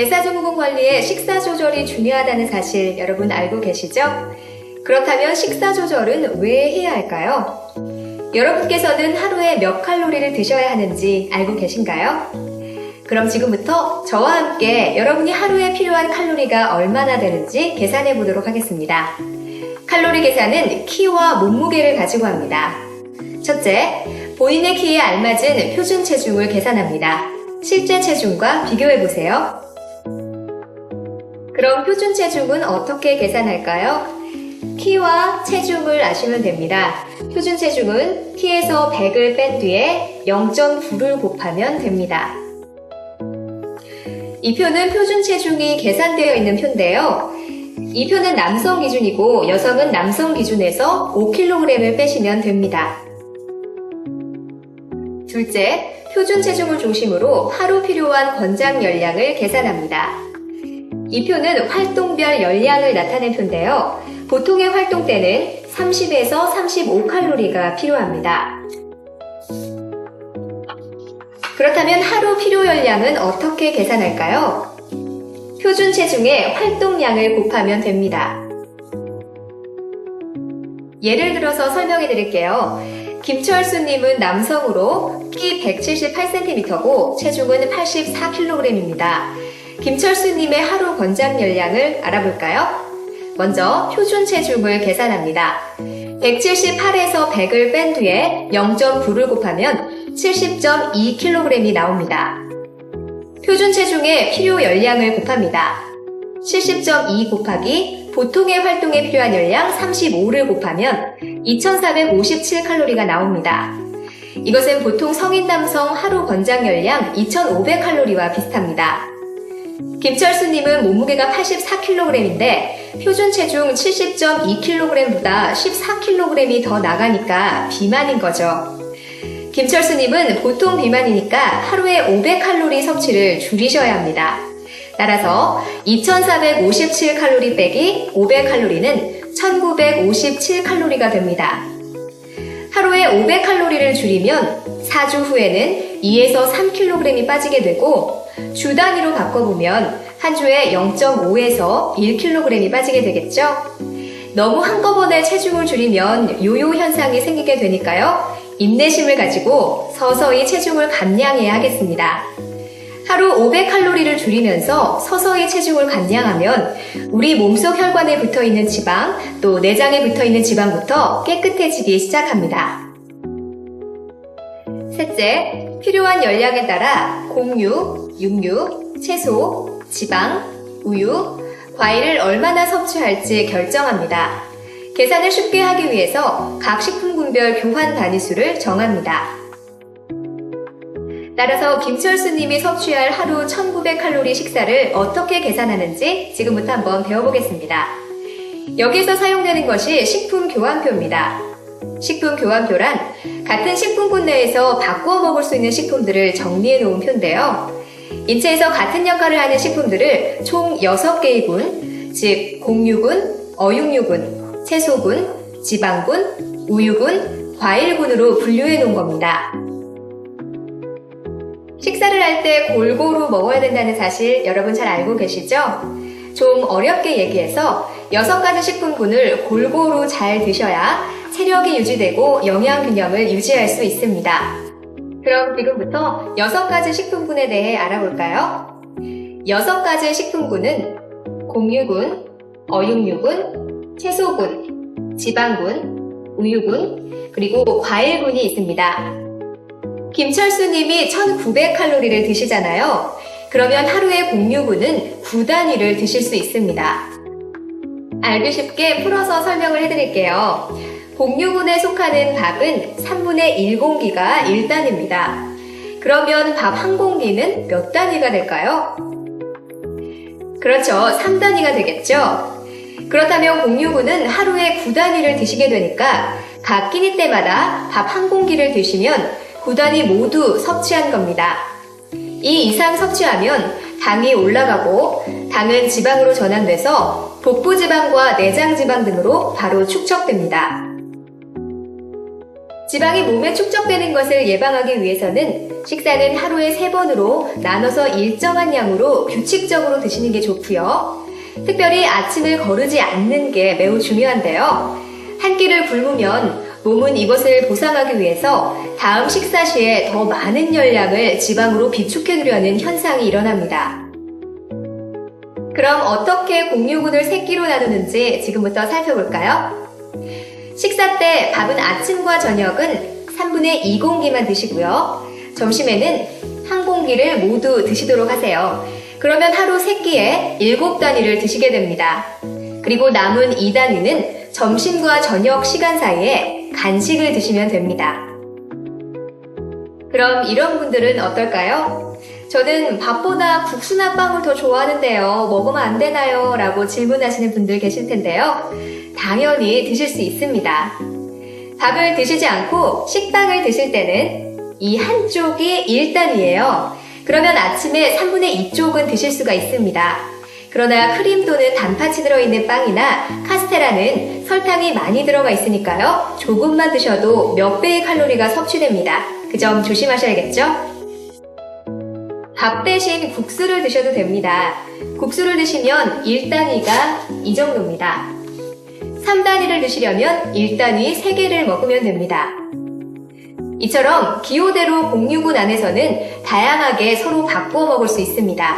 대사증후군 관리에 식사 조절이 중요하다는 사실 여러분 알고 계시죠? 그렇다면 식사 조절은 왜 해야 할까요? 여러분께서는 하루에 몇 칼로리를 드셔야 하는지 알고 계신가요? 그럼 지금부터 저와 함께 여러분이 하루에 필요한 칼로리가 얼마나 되는지 계산해 보도록 하겠습니다. 칼로리 계산은 키와 몸무게를 가지고 합니다. 첫째, 본인의 키에 알맞은 표준 체중을 계산합니다. 실제 체중과 비교해 보세요. 그럼 표준 체중은 어떻게 계산할까요? 키와 체중을 아시면 됩니다. 표준 체중은 키에서 100을 뺀 뒤에 0.9를 곱하면 됩니다. 이 표는 표준 체중이 계산되어 있는 표인데요. 이 표는 남성 기준이고 여성은 남성 기준에서 5kg을 빼시면 됩니다. 둘째, 표준 체중을 중심으로 하루 필요한 권장 열량을 계산합니다. 이 표는 활동별 열량을 나타낸 표인데요. 보통의 활동 때는 30에서 35칼로리가 필요합니다. 그렇다면 하루 필요 열량은 어떻게 계산할까요? 표준 체중에 활동량을 곱하면 됩니다. 예를 들어서 설명해 드릴게요. 김철수님은 남성으로 키 178cm고 체중은 84kg입니다. 김철수님의 하루 권장 열량을 알아볼까요? 먼저 표준 체중을 계산합니다. 178에서 100을 뺀 뒤에 0.9를 곱하면 70.2kg이 나옵니다. 표준 체중에 필요 열량을 곱합니다. 70.2 곱하기 보통의 활동에 필요한 열량 35를 곱하면 2457칼로리가 나옵니다. 이것은 보통 성인 남성 하루 권장 열량 2500칼로리와 비슷합니다. 김철수님은 몸무게가 84kg인데 표준 체중 70.2kg보다 14kg이 더 나가니까 비만인 거죠. 김철수님은 보통 비만이니까 하루에 500칼로리 섭취를 줄이셔야 합니다. 따라서 2457칼로리 빼기 500칼로리는 1957칼로리가 됩니다. 하루에 500칼로리를 줄이면 4주 후에는 2에서 3kg이 빠지게 되고 주 단위로 바꿔보면 한 주에 0.5에서 1kg이 빠지게 되겠죠? 너무 한꺼번에 체중을 줄이면 요요 현상이 생기게 되니까요. 인내심을 가지고 서서히 체중을 감량해야 하겠습니다. 하루 500칼로리를 줄이면서 서서히 체중을 감량하면 우리 몸속 혈관에 붙어있는 지방, 또 내장에 붙어있는 지방부터 깨끗해지기 시작합니다. 셋째, 필요한 열량에 따라 곡류, 육류, 채소, 지방, 우유, 과일을 얼마나 섭취할지 결정합니다. 계산을 쉽게 하기 위해서 각 식품군별 교환 단위수를 정합니다. 따라서 김철수님이 섭취할 하루 1900칼로리 식사를 어떻게 계산하는지 지금부터 한번 배워보겠습니다. 여기서 사용되는 것이 식품교환표입니다. 식품교환표란 같은 식품군 내에서 바꾸어 먹을 수 있는 식품들을 정리해 놓은 표인데요. 인체에서 같은 역할을 하는 식품들을 총 6개의 군, 즉 곡류군, 어육류군, 채소군, 지방군, 우유군, 과일군으로 분류해 놓은 겁니다. 식사를 할 때 골고루 먹어야 된다는 사실 여러분 잘 알고 계시죠? 좀 어렵게 얘기해서 6가지 식품군을 골고루 잘 드셔야 체력이 유지되고 영양균형을 유지할 수 있습니다. 그럼 지금부터 6가지 식품군에 대해 알아볼까요? 6가지 식품군은 곡류군, 어육류군, 채소군, 지방군, 우유군, 그리고 과일군이 있습니다. 김철수님이 1900칼로리를 드시잖아요. 그러면 하루에 곡류군은 9단위를 드실 수 있습니다. 알기 쉽게 풀어서 설명을 해드릴게요. 곡류군에 속하는 밥은 3분의 1공기가 1단위입니다. 그러면 밥 한 공기는 몇 단위가 될까요? 그렇죠. 3단위가 되겠죠. 그렇다면 곡류군은 하루에 9단위를 드시게 되니까 각 끼니 때마다 밥 한 공기를 드시면 9단위 모두 섭취한 겁니다. 이 이상 섭취하면 당이 올라가고 당은 지방으로 전환돼서 복부지방과 내장지방 등으로 바로 축적됩니다. 지방이 몸에 축적되는 것을 예방하기 위해서는 식사는 하루에 3번으로 나눠서 일정한 양으로 규칙적으로 드시는 게 좋고요. 특별히 아침을 거르지 않는 게 매우 중요한데요. 한 끼를 굶으면 몸은 이것을 보상하기 위해서 다음 식사 시에 더 많은 열량을 지방으로 비축해두려는 현상이 일어납니다. 그럼 어떻게 공유군을 3끼로 나누는지 지금부터 살펴볼까요? 식사 때 밥은 아침과 저녁은 3분의 2공기만 드시고요. 점심에는 1공기를 모두 드시도록 하세요. 그러면 하루 3끼에 7단위를 드시게 됩니다. 그리고 남은 2단위는 점심과 저녁 시간 사이에 간식을 드시면 됩니다. 그럼 이런 분들은 어떨까요? 저는 밥보다 국수나 빵을 더 좋아하는데요. 먹으면 안 되나요? 라고 질문하시는 분들 계실 텐데요. 당연히 드실 수 있습니다. 밥을 드시지 않고 식빵을 드실 때는 이 한쪽이 1단위예요. 그러면 아침에 3분의 2쪽은 드실 수가 있습니다. 그러나 크림 또는 단팥이 들어있는 빵이나 카스테라는 설탕이 많이 들어가 있으니까요. 조금만 드셔도 몇 배의 칼로리가 섭취됩니다. 그 점 조심하셔야겠죠? 밥 대신 국수를 드셔도 됩니다. 국수를 드시면 1단위가 이 정도입니다. 3단위를 드시려면 1단위 3개를 먹으면 됩니다. 이처럼 기호대로 공유군 안에서는 다양하게 서로 바꾸어 먹을 수 있습니다.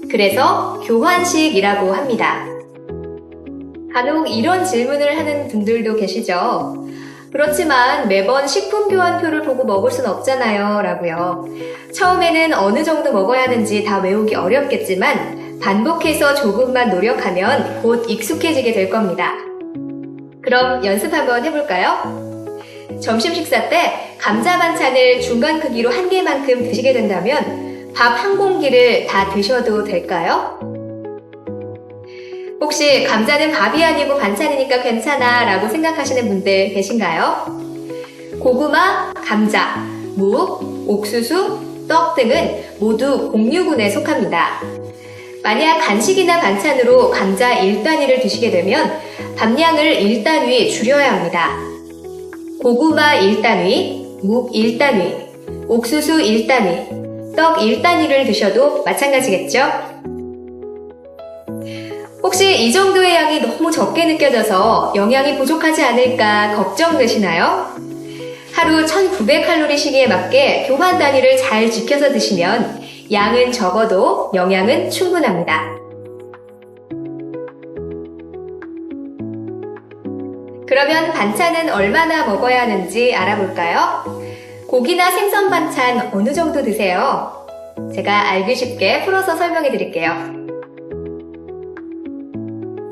그래서 교환식이라고 합니다. 간혹 이런 질문을 하는 분들도 계시죠. 그렇지만 매번 식품교환표를 보고 먹을 순 없잖아요 라고요. 처음에는 어느 정도 먹어야 하는지 다 외우기 어렵겠지만 반복해서 조금만 노력하면 곧 익숙해지게 될 겁니다. 그럼 연습 한번 해볼까요? 점심 식사 때 감자 반찬을 중간 크기로 1개만큼 드시게 된다면 밥 1공기를 다 드셔도 될까요? 혹시 감자는 밥이 아니고 반찬이니까 괜찮아 라고 생각하시는 분들 계신가요? 고구마, 감자, 묵, 옥수수, 떡 등은 모두 공유군에 속합니다. 만약 간식이나 반찬으로 감자 1단위를 드시게 되면 밥량을 1단위 줄여야 합니다. 고구마 1단위, 묵 1단위, 옥수수 1단위, 떡 1단위를 드셔도 마찬가지겠죠? 혹시 이 정도의 양이 너무 적게 느껴져서 영양이 부족하지 않을까 걱정되시나요? 하루 1900칼로리씩에 맞게 교환 단위를 잘 지켜서 드시면 양은 적어도 영양은 충분합니다. 그러면 반찬은 얼마나 먹어야 하는지 알아볼까요? 고기나 생선 반찬 어느 정도 드세요? 제가 알기 쉽게 풀어서 설명해 드릴게요.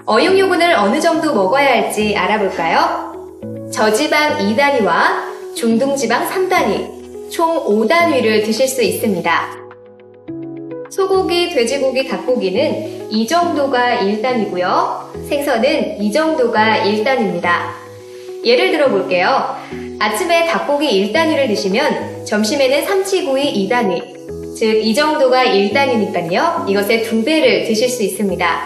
어육요분을 어느 정도 먹어야 할지 알아볼까요? 저지방 2단위와 중등지방 3단위, 총 5단위를 드실 수 있습니다. 소고기, 돼지고기, 닭고기는 이 정도가 1단위고요. 생선은 이 정도가 1단위입니다. 예를 들어 볼게요. 아침에 닭고기 1단위를 드시면 점심에는 삼치구이 2단위, 즉 이 정도가 1단위니까요. 이것의 2배를 드실 수 있습니다.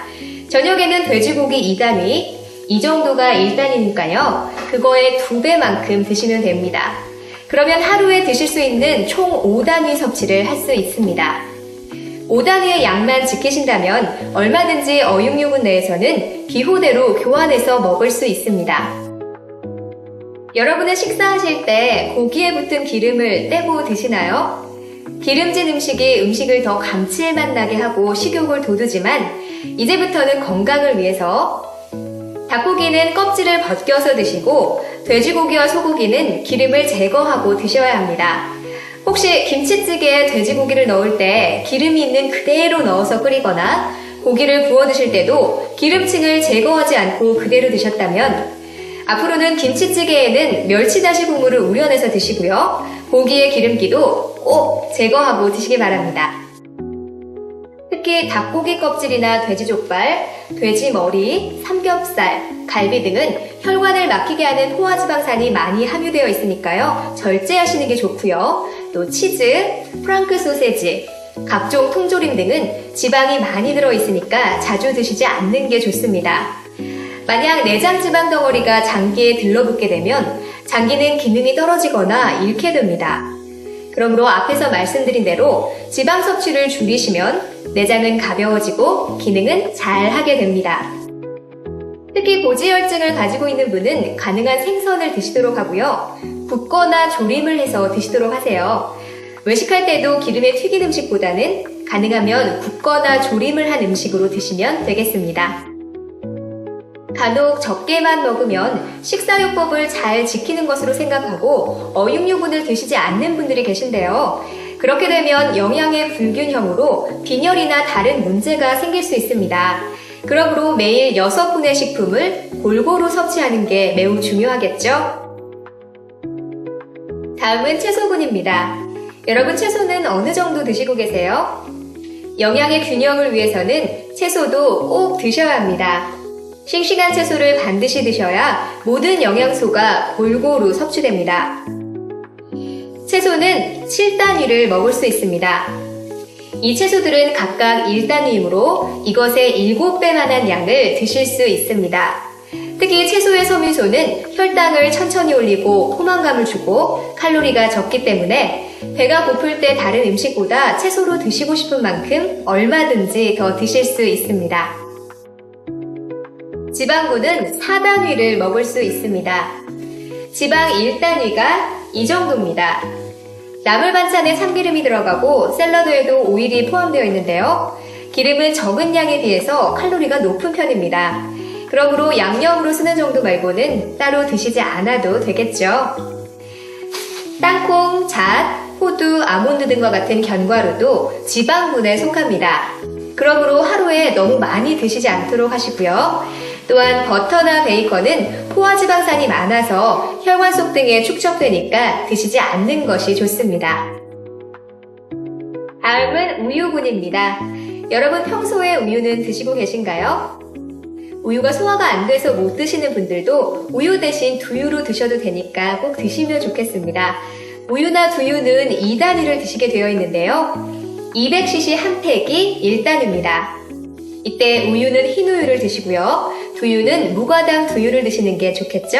저녁에는 돼지고기 2단위, 이 정도가 1단위니까요. 그거의 2배만큼 드시면 됩니다. 그러면 하루에 드실 수 있는 총 5단위 섭취를 할 수 있습니다. 5단위의 양만 지키신다면 얼마든지 어육요분 내에서는 기호대로 교환해서 먹을 수 있습니다. 여러분은 식사하실 때 고기에 붙은 기름을 떼고 드시나요? 기름진 음식이 음식을 더 감칠맛 나게 하고 식욕을 돋우지만 이제부터는 건강을 위해서 닭고기는 껍질을 벗겨서 드시고 돼지고기와 소고기는 기름을 제거하고 드셔야 합니다. 혹시 김치찌개에 돼지고기를 넣을 때 기름이 있는 그대로 넣어서 끓이거나 고기를 구워 드실 때도 기름층을 제거하지 않고 그대로 드셨다면 앞으로는 김치찌개에는 멸치다시 국물을 우려내서 드시고요. 고기의 기름기도 꼭 제거하고 드시기 바랍니다. 특히 닭고기 껍질이나 돼지족발, 돼지 머리, 삼겹살, 갈비 등은 혈관을 막히게 하는 포화지방산이 많이 함유되어 있으니까요. 절제하시는 게 좋고요. 또 치즈, 프랑크 소세지, 각종 통조림 등은 지방이 많이 들어있으니까 자주 드시지 않는 게 좋습니다. 만약 내장 지방 덩어리가 장기에 들러붙게 되면 장기는 기능이 떨어지거나 잃게 됩니다. 그러므로 앞에서 말씀드린 대로 지방 섭취를 줄이시면 내장은 가벼워지고 기능은 잘 하게 됩니다. 특히 고지혈증을 가지고 있는 분은 가능한 생선을 드시도록 하고요. 굽거나 조림을 해서 드시도록 하세요. 외식할 때도 기름에 튀긴 음식보다는 가능하면 굽거나 조림을 한 음식으로 드시면 되겠습니다. 간혹 적게만 먹으면 식사요법을 잘 지키는 것으로 생각하고 어육류분을 드시지 않는 분들이 계신데요. 그렇게 되면 영양의 불균형으로 빈혈이나 다른 문제가 생길 수 있습니다. 그러므로 매일 6분의 식품을 골고루 섭취하는 게 매우 중요하겠죠? 다음은 채소군입니다. 여러분 채소는 어느 정도 드시고 계세요? 영양의 균형을 위해서는 채소도 꼭 드셔야 합니다. 싱싱한 채소를 반드시 드셔야 모든 영양소가 골고루 섭취됩니다. 채소는 7단위를 먹을 수 있습니다. 이 채소들은 각각 1단위이므로 이것의 7배만한 양을 드실 수 있습니다. 특히 채소의 섬유소는 혈당을 천천히 올리고 포만감을 주고 칼로리가 적기 때문에 배가 고플 때 다른 음식보다 채소로 드시고 싶은 만큼 얼마든지 더 드실 수 있습니다. 지방군은 4단위를 먹을 수 있습니다. 지방 1단위가 이 정도입니다. 나물 반찬에 참기름이 들어가고 샐러드에도 오일이 포함되어 있는데요. 기름은 적은 양에 비해서 칼로리가 높은 편입니다. 그러므로 양념으로 쓰는 정도 말고는 따로 드시지 않아도 되겠죠. 땅콩, 잣, 호두, 아몬드 등과 같은 견과류도 지방군에 속합니다. 그러므로 하루에 너무 많이 드시지 않도록 하시고요. 또한 버터나 베이컨은 포화지방산이 많아서 혈관 속 등에 축적되니까 드시지 않는 것이 좋습니다. 다음은 우유군입니다. 여러분 평소에 우유는 드시고 계신가요? 우유가 소화가 안 돼서 못 드시는 분들도 우유 대신 두유로 드셔도 되니까 꼭 드시면 좋겠습니다. 우유나 두유는 2단위를 드시게 되어 있는데요. 200cc 한 팩이 1단위입니다. 이때 우유는 흰 우유를 드시고요. 두유는 무과당 두유를 드시는 게 좋겠죠?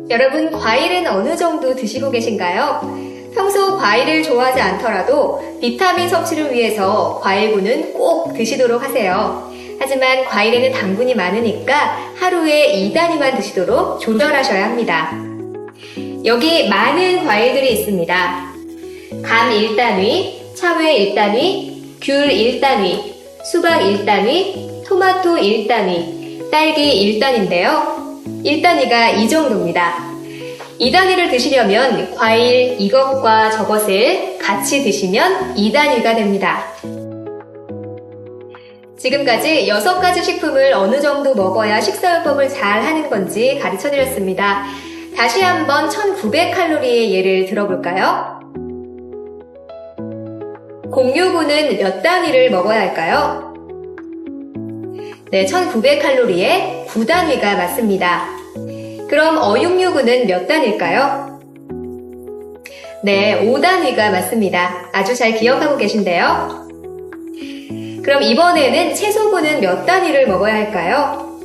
여러분 과일은 어느 정도 드시고 계신가요? 평소 과일을 좋아하지 않더라도 비타민 섭취를 위해서 과일군은 꼭 드시도록 하세요. 하지만 과일에는 당분이 많으니까 하루에 2단위만 드시도록 조절하셔야 합니다. 여기 많은 과일들이 있습니다. 감 1단위, 참외 1단위, 귤 1단위, 수박 1단위, 토마토 1단위, 딸기 1단위인데요. 1단위가 이 정도입니다. 2단위를 드시려면 과일 이것과 저것을 같이 드시면 2단위가 됩니다. 지금까지 6가지 식품을 어느 정도 먹어야 식사요법을 잘 하는 건지 가르쳐 드렸습니다. 다시 한번 1900칼로리의 예를 들어볼까요? 공유분은 몇 단위를 먹어야 할까요? 네, 1900칼로리에 9단위가 맞습니다. 그럼 어육류분은 몇 단위일까요? 네, 5단위가 맞습니다. 아주 잘 기억하고 계신데요. 그럼 이번에는 채소분은 몇 단위를 먹어야 할까요?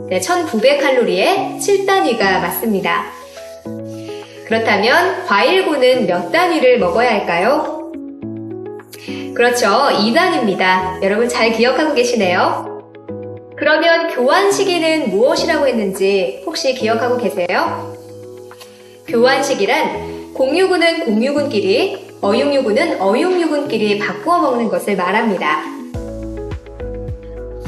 네, 1900칼로리에 7단위가 맞습니다. 그렇다면 과일분은 몇 단위를 먹어야 할까요? 그렇죠. 2단위입니다. 여러분 잘 기억하고 계시네요. 그러면 교환 시기는 무엇이라고 했는지 혹시 기억하고 계세요? 교환 시기란 공유군은 공유군끼리, 어육류군은 어육류군끼리 바꾸어 먹는 것을 말합니다.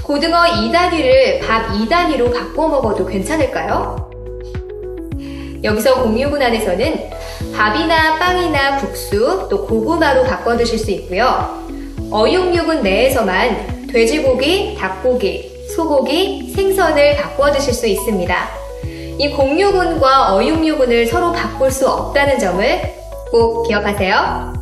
고등어 2단위를 밥 2단위로 바꾸어 먹어도 괜찮을까요? 여기서 공유군 안에서는 밥이나 빵이나 국수, 또 고구마로 바꿔 드실 수 있고요. 어육류군 내에서만 돼지고기, 닭고기, 소고기, 생선을 바꿔 드실 수 있습니다. 이 공유군과 어육류군을 서로 바꿀 수 없다는 점을 꼭 기억하세요.